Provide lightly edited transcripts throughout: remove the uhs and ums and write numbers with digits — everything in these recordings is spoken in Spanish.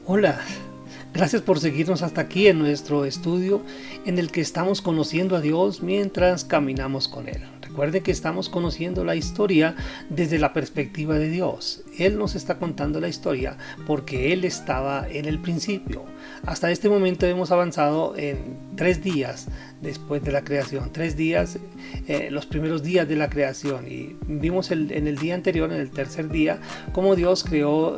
Hola, gracias por seguirnos hasta aquí en nuestro estudio en el que estamos conociendo a Dios mientras caminamos con Él. Recuerde que estamos conociendo la historia desde la perspectiva de Dios. Él nos está contando la historia porque Él estaba en el principio. Hasta este momento hemos avanzado en 3 días después de la creación, 3 días, los primeros días de la creación, y vimos en el día anterior, en el tercer día, cómo Dios creó,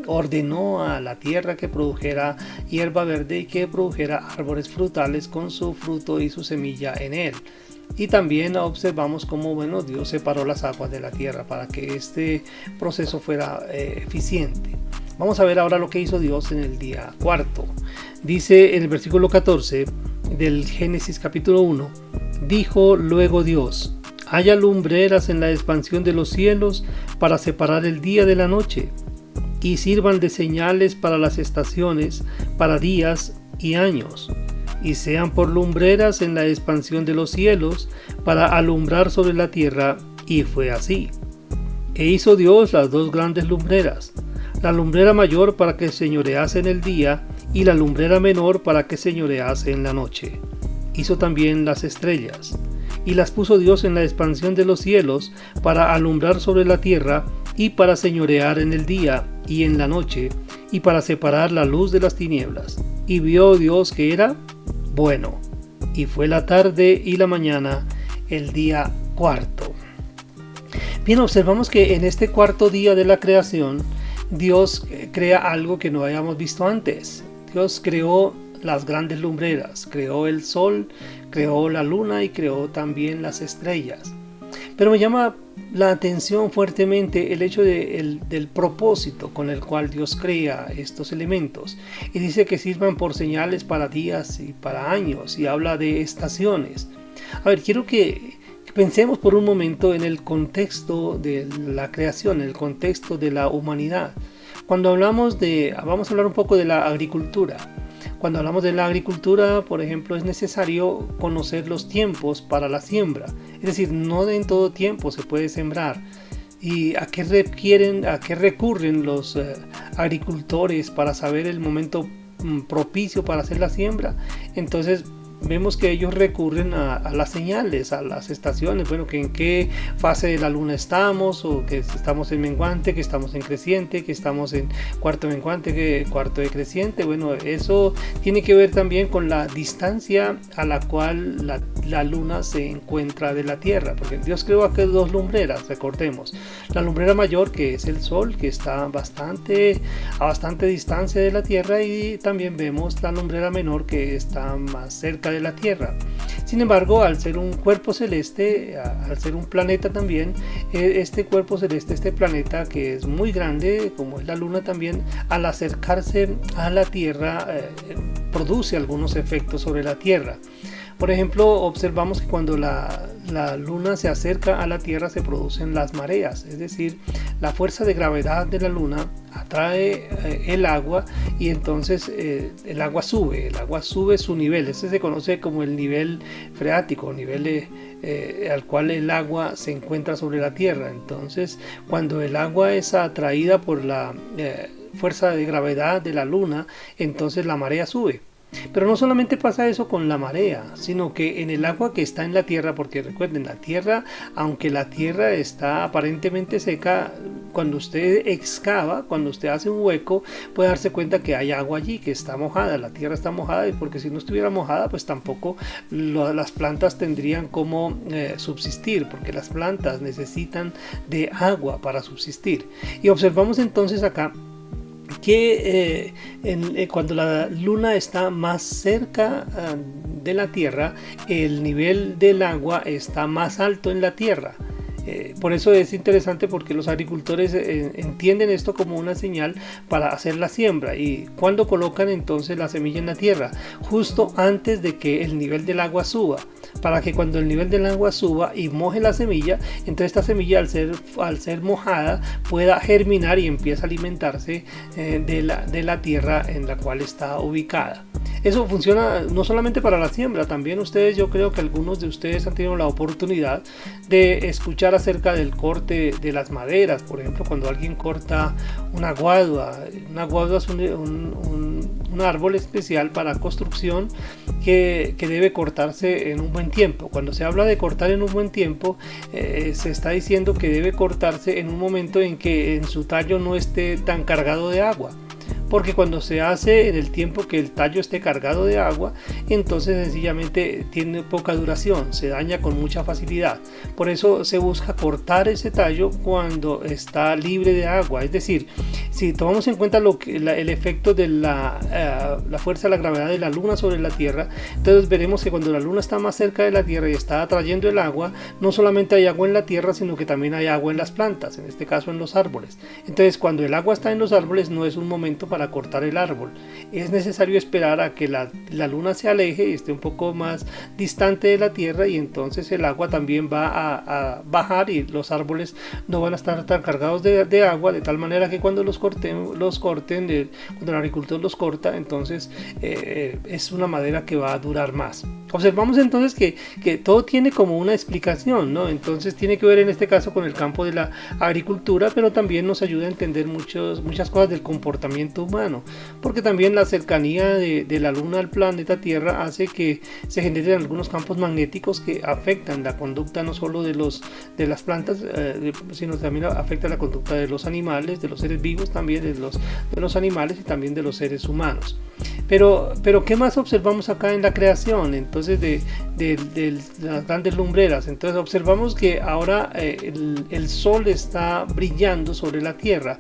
ordenó a la tierra que produjera hierba verde y que produjera árboles frutales con su fruto y su semilla en él. Y también observamos cómo Dios separó las aguas de la tierra para que este proceso fuera eficiente. Vamos a ver ahora lo que hizo Dios en el día cuarto. Dice en el versículo 14 del Génesis capítulo 1, dijo luego Dios: haya lumbreras en la expansión de los cielos para separar el día de la noche, y sirvan de señales para las estaciones, para días y años, y sean por lumbreras en la expansión de los cielos para alumbrar sobre la tierra. Y fue así. E hizo Dios las 2 grandes lumbreras, la lumbrera mayor para que señorease en el día, y la lumbrera menor para que señorease en la noche. Hizo también las estrellas, y las puso Dios en la expansión de los cielos para alumbrar sobre la tierra, y para señorear en el día y en la noche, y para separar la luz de las tinieblas. Y vio Dios que era bueno. Y fue la tarde y la mañana, el día cuarto. Bien, observamos que en este cuarto día de la creación, Dios crea algo que no habíamos visto antes. Dios creó las grandes lumbreras, creó el sol, creó la luna y creó también las estrellas. Pero me llama la atención fuertemente el hecho del propósito con el cual Dios crea estos elementos. Y dice que sirvan por señales para días y para años, y habla de estaciones. A ver, quiero que pensemos por un momento en el contexto de la creación, en el contexto de la humanidad. Vamos a hablar un poco de la agricultura. Cuando hablamos de la agricultura, por ejemplo, es necesario conocer los tiempos para la siembra. Es decir, no en todo tiempo se puede sembrar. ¿Y a qué recurren los agricultores para saber el momento propicio para hacer la siembra? Entonces vemos que ellos recurren a las señales, a las estaciones, que en qué fase de la luna estamos, o que estamos en menguante, que estamos en creciente, que estamos en cuarto menguante, que cuarto de creciente. Eso tiene que ver también con la distancia a la cual la luna se encuentra de la tierra, porque Dios creó aquí 2 lumbreras, recordemos. La lumbrera mayor, que es el sol, que está a bastante distancia de la tierra, y también vemos la lumbrera menor, que está más cerca de la tierra. Sin embargo, al ser un cuerpo celeste, al ser un planeta también, este cuerpo celeste, este planeta que es muy grande, como es la luna también, al acercarse a la tierra, produce algunos efectos sobre la tierra. Por ejemplo, observamos que cuando la luna se acerca a la tierra se producen las mareas, es decir, la fuerza de gravedad de la luna atrae el agua, y entonces el agua sube su nivel. Ese se conoce como el nivel freático, nivel al cual el agua se encuentra sobre la tierra. Entonces, cuando el agua es atraída por la fuerza de gravedad de la luna, entonces la marea sube. Pero no solamente pasa eso con la marea, sino que en el agua que está en la tierra, porque recuerden, la tierra, aunque la tierra está aparentemente seca, cuando usted excava, cuando usted hace un hueco, puede darse cuenta que hay agua allí, que está mojada, la tierra está mojada, porque si no estuviera mojada, pues tampoco las plantas tendrían cómo subsistir, porque las plantas necesitan de agua para subsistir. Y observamos entonces acá que cuando la luna está más cerca de la tierra, el nivel del agua está más alto en la tierra. Por eso es interesante, porque los agricultores entienden esto como una señal para hacer la siembra. Y cuando colocan entonces la semilla en la tierra, justo antes de que el nivel del agua suba. para que cuando el nivel del agua suba y moje la semilla, entonces esta semilla al ser mojada pueda germinar y empiece a alimentarse de la tierra en la cual está ubicada. Eso funciona no solamente para la siembra, también yo creo que algunos de ustedes han tenido la oportunidad de escuchar acerca del corte de las maderas. Por ejemplo, cuando alguien corta una guadua es un árbol especial para construcción que debe cortarse en un buen tiempo. Cuando se habla de cortar en un buen tiempo, se está diciendo que debe cortarse en un momento en que en su tallo no esté tan cargado de agua. Porque cuando se hace en el tiempo que el tallo esté cargado de agua, entonces sencillamente tiene poca duración, se daña con mucha facilidad. Por eso se busca cortar ese tallo cuando está libre de agua. Es decir, si tomamos en cuenta el efecto de la fuerza de la gravedad de la luna sobre la Tierra, entonces veremos que cuando la luna está más cerca de la Tierra y está atrayendo el agua, no solamente hay agua en la Tierra, sino que también hay agua en las plantas, en este caso en los árboles. Entonces, cuando el agua está en los árboles, no es un momento para cortar el árbol. Es necesario esperar a que la luna se aleje y esté un poco más distante de la Tierra, y entonces el agua también va a bajar y los árboles no van a estar tan cargados de agua, de tal manera que cuando cuando el agricultor los corta, entonces es una madera que va a durar más. Observamos entonces que todo tiene como una explicación, ¿no? Entonces tiene que ver en este caso con el campo de la agricultura, pero también nos ayuda a entender muchas cosas del comportamiento humano, porque también la cercanía de la luna al planeta Tierra hace que se generen algunos campos magnéticos que afectan la conducta no solo de las plantas, sino también afecta la conducta de los animales, de los seres vivos, también de los animales y también de los seres humanos. Pero ¿qué más observamos acá en la creación? Entonces de las grandes lumbreras. Entonces observamos que ahora el sol está brillando sobre la Tierra,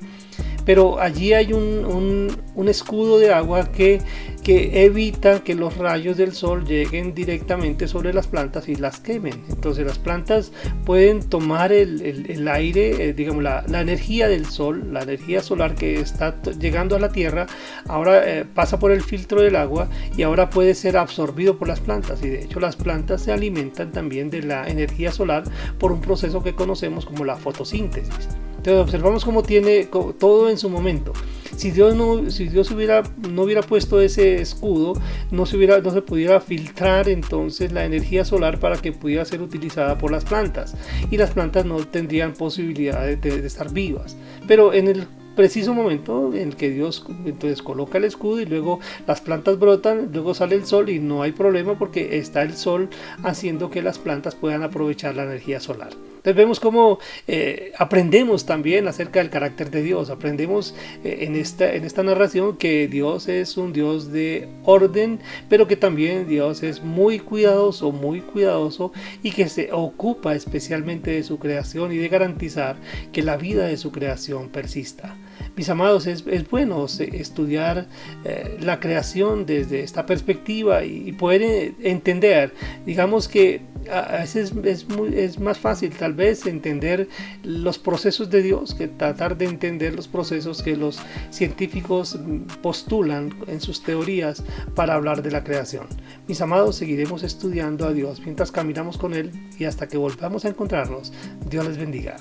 pero allí hay un escudo de agua que evita que los rayos del sol lleguen directamente sobre las plantas y las quemen. Entonces las plantas pueden tomar el aire, digamos la energía del sol, la energía solar que está llegando a la Tierra, ahora pasa por el filtro del agua y ahora puede ser absorbido por las plantas, y de hecho las plantas se alimentan también de la energía solar por un proceso que conocemos como la fotosíntesis. Entonces observamos cómo tiene todo en su momento. Si Dios no hubiera puesto ese escudo, no se pudiera filtrar entonces la energía solar para que pudiera ser utilizada por las plantas, y las plantas no tendrían posibilidad de estar vivas. Pero en el preciso momento en que Dios entonces coloca el escudo y luego las plantas brotan, luego sale el sol y no hay problema porque está el sol haciendo que las plantas puedan aprovechar la energía solar. Entonces vemos cómo aprendemos también acerca del carácter de Dios. Aprendemos en esta narración que Dios es un Dios de orden, pero que también Dios es muy cuidadoso y que se ocupa especialmente de su creación y de garantizar que la vida de su creación persista. Mis amados, es bueno estudiar la creación desde esta perspectiva y poder entender, digamos que a veces es más fácil tal vez entender los procesos de Dios que tratar de entender los procesos que los científicos postulan en sus teorías para hablar de la creación. Mis amados, seguiremos estudiando a Dios mientras caminamos con Él, y hasta que volvamos a encontrarnos, Dios les bendiga.